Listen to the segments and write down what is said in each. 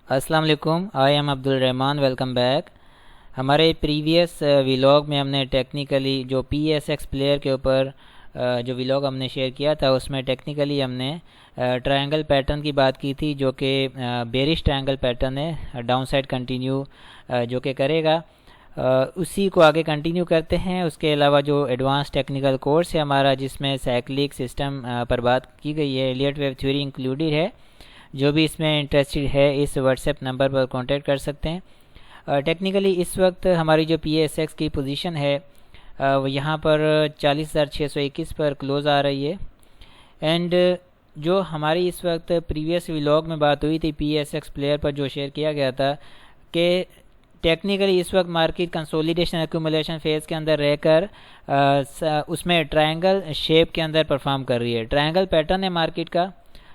السلام علیکم، I am عبد الرحمن، ویلکم بیک۔ ہمارے پریویس ولاگ میں ہم نے ٹیکنیکلی جو پی ایس ایکس پلیئر کے اوپر جو ولاگ ہم نے شیئر کیا تھا، اس میں ٹیکنیکلی ہم نے ٹرائنگل پیٹرن کی بات کی تھی، جو کہ بیرش ٹرائنگل پیٹرن ہے، ڈاؤن سائڈ کنٹینیو جو کہ کرے گا۔ اسی کو آگے کنٹینیو کرتے ہیں۔ اس کے علاوہ جو ایڈوانس ٹیکنیکل کورس ہے ہمارا، جس میں سائیکلک سسٹم پر بات کی گئی ہے، ایلیٹ ویو تھیوری انکلوڈیڈ ہے۔ جو بھی اس میں انٹرسٹڈ ہے اس واٹس ایپ نمبر پر کانٹیکٹ کر سکتے ہیں۔ ٹیکنیکلی اس وقت ہماری جو پی ایس ایکس کی پوزیشن ہے وہ یہاں پر 40,621 پر کلوز آ رہی ہے۔ اینڈ جو ہماری اس وقت پریویس ولاگ میں بات ہوئی تھی پی ایس ایکس پلیئر پر، جو شیئر کیا گیا تھا کہ ٹیکنیکلی اس وقت مارکیٹ کنسولیڈیشن ایکومولیشن فیز کے اندر رہ کر اس میں ٹرائنگل شیپ کے اندر پرفارم کر رہی ہے۔ ٹرائنگل پیٹرن ہے مارکیٹ کا۔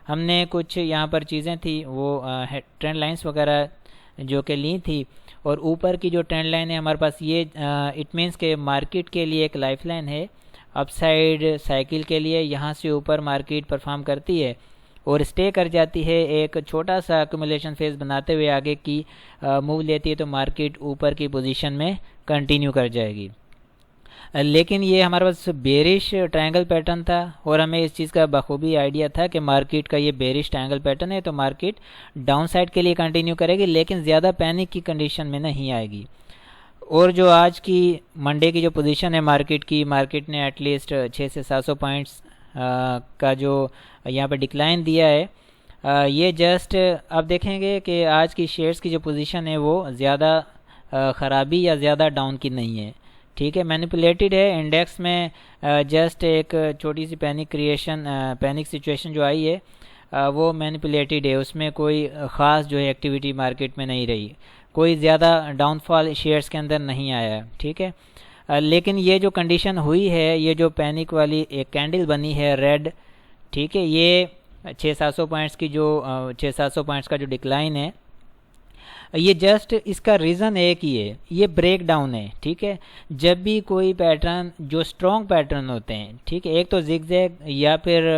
ہم نے کچھ یہاں پر چیزیں تھی وہ ٹرینڈ لائنس وغیرہ جو کہ لی تھی، اور اوپر کی جو ٹرینڈ لائن ہے ہمارے پاس، یہ اٹ مینس کہ مارکیٹ کے لیے ایک لائف لائن ہے اپ سائڈ سائیکل کے لیے۔ یہاں سے اوپر مارکیٹ پرفارم کرتی ہے اور اسٹے کر جاتی ہے، ایک چھوٹا سا ایکومولیشن فیز بناتے ہوئے آگے کی موو لیتی ہے، تو مارکیٹ اوپر کی پوزیشن میں کنٹینیو کر جائے گی۔ لیکن یہ ہمارے پاس بیرش ٹرائنگل پیٹرن تھا، اور ہمیں اس چیز کا بخوبی آئیڈیا تھا کہ مارکیٹ کا یہ بیرش ٹرائنگل پیٹرن ہے، تو مارکیٹ ڈاؤن سائڈ کے لیے کنٹینیو کرے گی، لیکن زیادہ پینک کی کنڈیشن میں نہیں آئے گی۔ اور جو آج کی منڈے کی جو پوزیشن ہے مارکیٹ نے ایٹ لیسٹ 600 سے 700 پوائنٹس کا جو یہاں پہ ڈکلائن دیا ہے۔ یہ جسٹ آپ دیکھیں گے کہ آج کی شیئرز کی جو پوزیشن ہے وہ زیادہ خرابی یا زیادہ ڈاؤن کی نہیں ہے، ٹھیک ہے، مینیپولیٹڈ ہے۔ انڈیکس میں جسٹ ایک چھوٹی سی پینک سچویشن جو آئی ہے وہ مینیپولیٹڈ ہے، اس میں کوئی خاص جو ہے ایکٹیویٹی مارکیٹ میں نہیں رہی، کوئی زیادہ ڈاؤن فال شیئرز کے اندر نہیں آیا، ٹھیک ہے۔ لیکن یہ جو کنڈیشن ہوئی ہے، یہ جو پینک والی ایک کینڈل بنی ہے ریڈ، ٹھیک ہے، یہ 600-700 پوائنٹس کی جو 600-700 پوائنٹس کا جو ڈکلائن ہے، یہ جسٹ اس کا ریزن ایک ہی ہے، یہ بریک ڈاؤن ہے، ٹھیک ہے۔ جب بھی کوئی پیٹرن جو اسٹرانگ پیٹرن ہوتے ہیں، ٹھیک ہے، ایک تو زگ زیگ یا پھر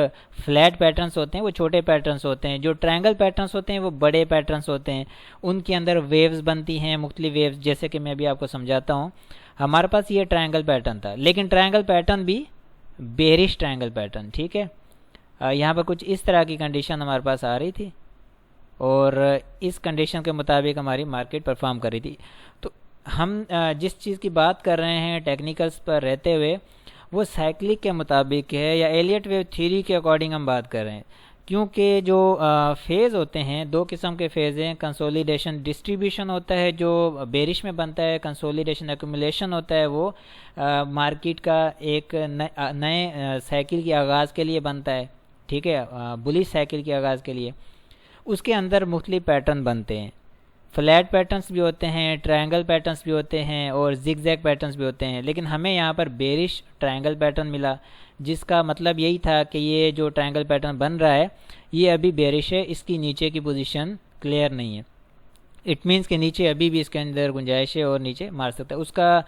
فلیٹ پیٹرنس ہوتے ہیں، وہ چھوٹے پیٹرنس ہوتے ہیں۔ جو ٹرائنگل پیٹرنس ہوتے ہیں وہ بڑے پیٹرنس ہوتے ہیں، ان کے اندر ویوز بنتی ہیں، مختلف ویوز، جیسے کہ میں بھی آپ کو سمجھاتا ہوں۔ ہمارے پاس یہ ٹرائنگل پیٹرن تھا، لیکن ٹرائنگل پیٹرن بھی بیرش ٹرائنگل پیٹرن، ٹھیک ہے۔ یہاں پر کچھ اس طرح کی کنڈیشن ہمارے پاس آ رہی تھی، اور اس کنڈیشن کے مطابق ہماری مارکیٹ پرفارم کر رہی تھی۔ تو ہم جس چیز کی بات کر رہے ہیں ٹیکنیکلز پر رہتے ہوئے، وہ سائیکلک کے مطابق ہے، یا ایلیٹ ویو تھیوری کے اکارڈنگ ہم بات کر رہے ہیں، کیونکہ جو فیز ہوتے ہیں، دو قسم کے فیز ہیں۔ کنسولیڈیشن ڈسٹریبیوشن ہوتا ہے جو بیرش میں بنتا ہے، کنسولیڈیشن ایکومولیشن ہوتا ہے وہ مارکیٹ کا ایک نئے سائیکل کے آغاز کے لیے بنتا ہے، ٹھیک ہے، بلش سائیکل کے آغاز کے لیے۔ اس کے اندر مختلف پیٹرن بنتے ہیں، فلیٹ پیٹرنس بھی ہوتے ہیں، ٹرائنگل پیٹرنس بھی ہوتے ہیں، اور زگ زیگ پیٹرنس بھی ہوتے ہیں، لیکن ہمیں یہاں پر بیرش ٹرائنگل پیٹرن ملا، جس کا مطلب یہی تھا کہ یہ جو ٹرائنگل پیٹرن بن رہا ہے یہ ابھی بیرش ہے، اس کی نیچے کی پوزیشن کلیئر نہیں ہے۔ اٹ مینس کہ نیچے ابھی بھی اس کے اندر گنجائش ہے اور نیچے مار سکتا ہے۔ اس کا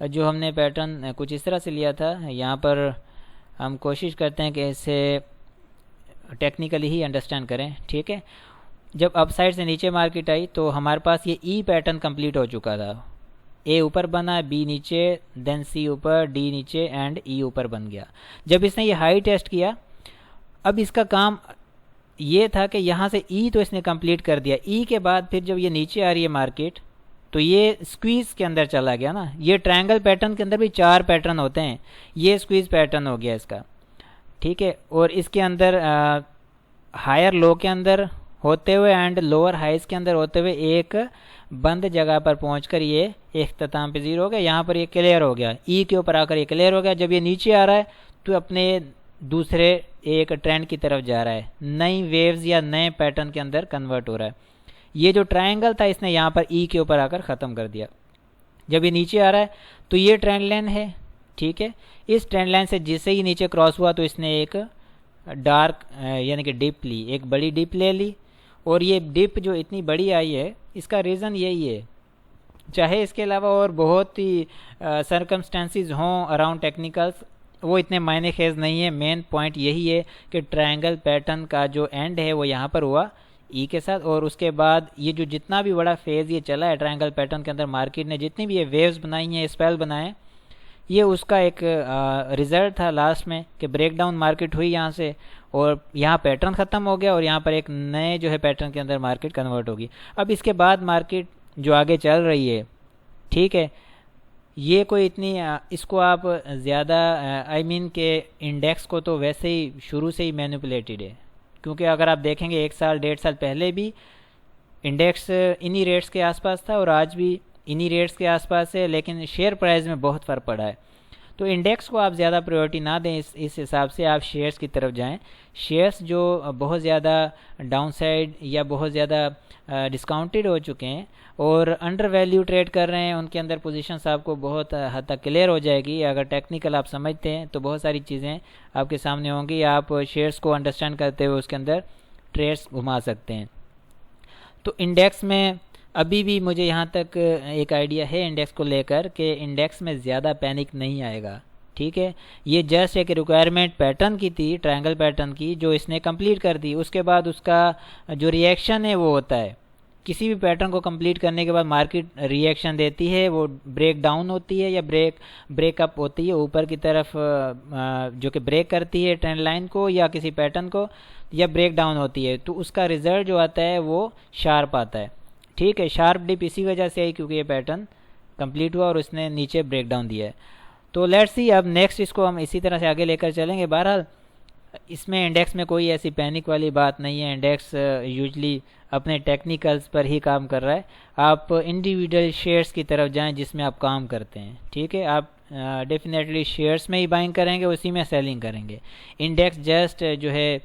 جو ہم نے پیٹرن کچھ اس طرح سے لیا تھا، یہاں پر ہم کوشش کرتے ہیں کہ اسے ٹیکنیکلی ہی انڈرسٹینڈ کریں، ٹھیک ہے۔ جب اپ سائڈ سے نیچے مارکیٹ آئی تو ہمارے پاس یہ ای پیٹرن کمپلیٹ ہو چکا تھا، اے اوپر بنا، بی نیچے، دین سی اوپر، ڈی نیچے، اینڈ ای اوپر بن گیا۔ جب اس نے یہ ہائی ٹیسٹ کیا، اب اس کا کام یہ تھا کہ یہاں سے ای تو اس نے کمپلیٹ کر دیا، ای کے بعد پھر جب یہ نیچے آ رہی ہے مارکیٹ تو یہ اسکویز کے اندر چلا گیا نا۔ یہ ٹرائنگل پیٹرن کے اندر بھی 4 پیٹرن ہوتے ہیں، یہ اسکویز پیٹرن ہو گیا اس کا، ٹھیک ہے۔ اور اس کے اندر ہائر لو کے اندر ہوتے ہوئے اینڈ لوور ہائیز کے اندر ہوتے ہوئے ایک بند جگہ پر پہنچ کر یہ اختتام پذیر ہو گیا۔ یہاں پر یہ کلیئر ہو گیا، ای کے اوپر آ کر یہ کلیئر ہو گیا۔ جب یہ نیچے آ رہا ہے تو اپنے دوسرے ایک ٹرینڈ کی طرف جا رہا ہے، نئی ویوز یا نئے پیٹرن کے اندر کنورٹ ہو رہا ہے۔ یہ جو ٹرائنگل تھا اس نے یہاں پر ای کے اوپر آ کر ختم کر دیا۔ جب یہ نیچے آ رہا ہے تو یہ ٹرینڈ لائن ہے، ٹھیک ہے۔ اس ٹرینڈ لائن سے جسے ہی نیچے کراس ہوا تو اس نے ایک ڈارک یعنی کہ ڈپ لی، ایک بڑی ڈپ لے لی، اور یہ ڈپ جو اتنی بڑی آئی ہے اس کا ریزن یہی ہے، چاہے اس کے علاوہ اور بہت ہی سرکمسٹانسز ہوں اراؤنڈ ٹیکنیکلز، وہ اتنے معنی خیز نہیں ہے۔ مین پوائنٹ یہی ہے کہ ٹرائنگل پیٹرن کا جو اینڈ ہے وہ یہاں پر ہوا، ای کے ساتھ، اور اس کے بعد یہ جو جتنا بھی بڑا فیز یہ چلا ہے ٹرائنگل پیٹرن کے اندر، مارکیٹ نے جتنی بھی یہ ویوز بنائی ہیں، اسپیل بنائے، یہ اس کا ایک ریزلٹ تھا لاسٹ میں کہ بریک ڈاؤن مارکیٹ ہوئی یہاں سے، اور یہاں پیٹرن ختم ہو گیا اور یہاں پر ایک نئے جو ہے پیٹرن کے اندر مارکیٹ کنورٹ ہوگی۔ اب اس کے بعد مارکیٹ جو آگے چل رہی ہے، ٹھیک ہے، یہ کوئی اتنی اس کو آپ زیادہ کہ انڈیکس کو تو ویسے ہی شروع سے ہی مینیپولیٹڈ ہے، کیونکہ اگر آپ دیکھیں گے 1 سال 1.5 سال پہلے بھی انڈیکس انہی ریٹس کے آس پاس تھا اور آج بھی انہی ریٹس کے آس پاس ہے، لیکن شیئر پرائز میں بہت فرق پڑا ہے۔ تو انڈیکس کو آپ زیادہ پریورٹی نہ دیں، اس حساب سے آپ شیئرز کی طرف جائیں۔ شیئرز جو بہت زیادہ ڈاؤن سائڈ یا بہت زیادہ ڈسکاؤنٹڈ ہو چکے ہیں اور انڈر ویلیو ٹریڈ کر رہے ہیں، ان کے اندر پوزیشنز آپ کو بہت حد تک کلیئر ہو جائے گی۔ اگر ٹیکنیکل آپ سمجھتے ہیں تو بہت ساری چیزیں آپ کے سامنے ہوں گی، آپ شیئرز کو انڈرسٹینڈ کرتے ہوئے اس کے اندر ٹریڈز گھما سکتے ہیں۔ تو انڈیکس میں ابھی بھی مجھے یہاں تک ایک آئیڈیا ہے انڈیکس کو لے کر کہ انڈیکس میں زیادہ پینک نہیں آئے گا، ٹھیک ہے۔ یہ جسٹ ایک ریکوائرمنٹ پیٹرن کی تھی، ٹرائنگل پیٹرن کی، جو اس نے کمپلیٹ کر دی۔ اس کے بعد اس کا جو ریئیکشن ہے وہ ہوتا ہے، کسی بھی پیٹرن کو کمپلیٹ کرنے کے بعد مارکیٹ ریئیکشن دیتی ہے، وہ بریک ڈاؤن ہوتی ہے یا بریک اپ ہوتی ہے اوپر کی طرف، جو کہ بریک کرتی ہے ٹرینڈ لائن کو یا کسی پیٹرن کو، یا بریک ڈاؤن ہوتی ہے، تو اس کا ریزلٹ جو آتا ہے وہ شارپ آتا ہے، ٹھیک ہے۔ شارپ ڈپ اسی وجہ سے آئی کیونکہ یہ پیٹرن کمپلیٹ ہوا اور اس نے نیچے بریک ڈاؤن دیا ہے۔ تو لیٹس سی اب نیکسٹ اس کو ہم اسی طرح سے آگے لے کر چلیں گے۔ بہرحال اس میں انڈیکس میں کوئی ایسی پینک والی بات نہیں ہے، انڈیکس یوزلی اپنے ٹیکنیکلز پر ہی کام کر رہا ہے۔ آپ انڈیویڈول شیئرز کی طرف جائیں جس میں آپ کام کرتے ہیں، ٹھیک ہے۔ آپ ڈیفینیٹلی شیئرز میں ہی بائنگ کریں گے، اسی میں سیلنگ کریں گے۔ انڈیکس جسٹ جو ہے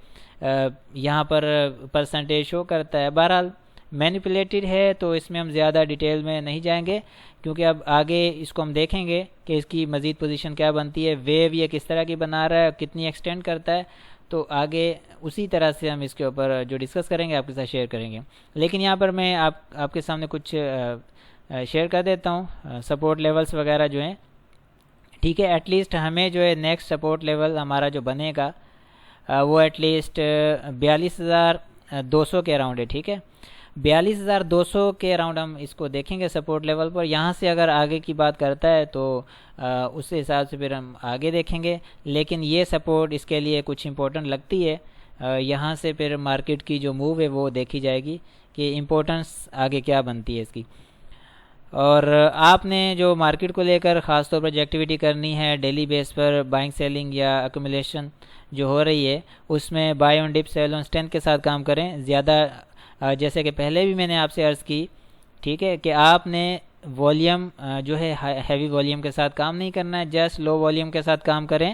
یہاں پر پرسنٹیج شو کرتا ہے۔ بہرحال مینیپولیٹڈ ہے تو اس میں ہم زیادہ ڈیٹیل میں نہیں جائیں گے، کیونکہ اب آگے اس کو ہم دیکھیں گے کہ اس کی مزید پوزیشن کیا بنتی ہے، ویو یہ کس طرح کی بنا رہا ہے، کتنی ایکسٹینڈ کرتا ہے، تو آگے اسی طرح سے ہم اس کے اوپر جو ڈسکس کریں گے آپ کے ساتھ شیئر کریں گے۔ لیکن یہاں پر میں آپ کے سامنے کچھ شیئر کر دیتا ہوں، سپورٹ لیولز وغیرہ جو ہیں، ٹھیک ہے۔ ایٹ لیسٹ ہمیں جو ہے نیکسٹ سپورٹ لیول ہمارا جو بنے گا وہ ایٹ لیسٹ 42,200 کے اراؤنڈ ہے، ٹھیک ہے۔ 42,200 کے اراؤنڈ ہم اس کو دیکھیں گے سپورٹ لیول پر۔ یہاں سے اگر آگے کی بات کرتا ہے تو اس حساب سے پھر ہم آگے دیکھیں گے، لیکن یہ سپورٹ اس کے لیے کچھ امپورٹنٹ لگتی ہے۔ یہاں سے پھر مارکیٹ کی جو موو ہے وہ دیکھی جائے گی کہ امپورٹنس آگے کیا بنتی ہے اس کی۔ اور آپ نے جو مارکیٹ کو لے کر خاص طور پر جو ایکٹیویٹی کرنی ہے ڈیلی بیس پر، بائنگ سیلنگ یا ایکومولیشن جو ہو رہی ہے، اس میں buy on dip cell on strength کے ساتھ کام کریں زیادہ، جیسے کہ پہلے بھی میں نے آپ سے عرض کی، ٹھیک ہے، کہ آپ نے والیوم جو ہے ہیوی والیوم کے ساتھ کام نہیں کرنا ہے، جسٹ لو والیوم کے ساتھ کام کریں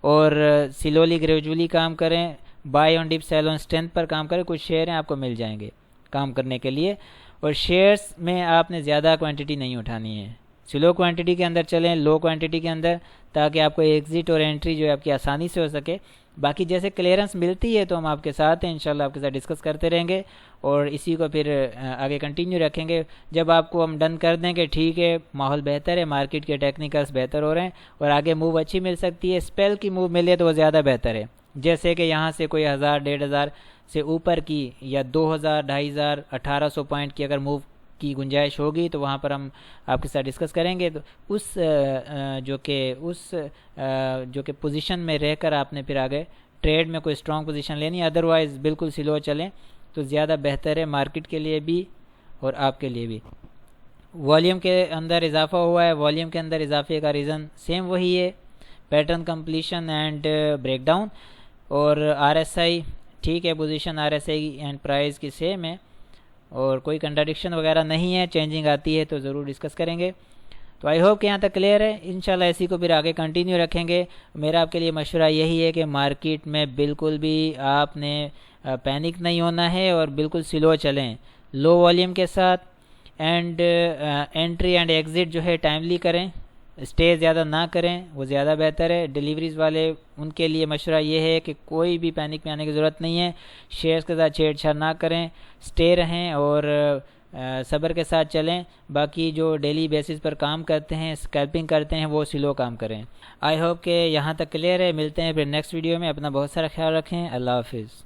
اور سلولی گریجولی کام کریں، by on dip cell on strength پر کام کریں۔ کچھ شیئر ہیں آپ کو مل جائیں گے کام کرنے کے لیے، اور شیئرز میں آپ نے زیادہ کوانٹٹی نہیں اٹھانی ہے، سلو کوانٹٹی کے اندر چلیں، لو کوانٹٹی کے اندر، تاکہ آپ کو ایگزٹ اور انٹری جو ہے آپ کی آسانی سے ہو سکے۔ باقی جیسے کلیئرنس ملتی ہے تو ہم آپ کے ساتھ ہیں، انشاءاللہ آپ کے ساتھ ڈسکس کرتے رہیں گے اور اسی کو پھر آگے کنٹینیو رکھیں گے۔ جب آپ کو ہم ڈن کر دیں کہ ٹھیک ہے ماحول بہتر ہے، مارکیٹ کے ٹیکنیکلز بہتر ہو رہے ہیں اور آگے موو اچھی مل سکتی ہے، اسپیل کی موو ملے تو وہ زیادہ بہتر ہے، جیسے کہ یہاں سے کوئی 1000 1,500 سے اوپر کی یا 2000 2,500 1800 پوائنٹ کی اگر موو کی گنجائش ہوگی تو وہاں پر ہم آپ کے ساتھ ڈسکس کریں گے۔ تو اس جو کہ پوزیشن میں رہ کر آپ نے پھر آگے ٹریڈ میں کوئی اسٹرانگ پوزیشن لینی، ادروائز بالکل سلو چلیں تو زیادہ بہتر ہے مارکیٹ کے لیے بھی اور آپ کے لیے بھی۔ والیوم کے اندر اضافہ ہوا ہے، والیوم کے اندر اضافے کا ریزن سیم وہی ہے، pattern completion and break down, اور آر ایس آئی ٹھیک ہے، position R S I and price کی سیم ہے اور کوئی کنٹراڈکشن وغیرہ نہیں ہے، چینجنگ آتی ہے تو ضرور ڈسکس کریں گے۔ تو آئی ہوپ کہ یہاں تک کلیئر ہے، انشاءاللہ اسی کو پھر آگے کنٹینیو رکھیں گے۔ میرا آپ کے لیے مشورہ یہی ہے کہ مارکیٹ میں بالکل بھی آپ نے پینک نہیں ہونا ہے اور بالکل سلو چلیں، لو والیوم کے ساتھ، اینڈ انٹری اینڈ ایگزٹ جو ہے ٹائملی کریں، اسٹے زیادہ نہ کریں، وہ زیادہ بہتر ہے۔ ڈیلیوریز والے ان کے لیے مشورہ یہ ہے کہ کوئی بھی پینک میں آنے کی ضرورت نہیں ہے، شیئرز کے ساتھ چھیڑ چھاڑ نہ کریں، اسٹے رہیں اور صبر کے ساتھ چلیں۔ باقی جو ڈیلی بیسس پر کام کرتے ہیں، اسکیلپنگ کرتے ہیں، وہ سلو کام کریں۔ آئی ہوپ کہ یہاں تک کلیئر ہے، ملتے ہیں پھر نیکسٹ ویڈیو میں، اپنا بہت سارا خیال رکھیں، اللہ حافظ۔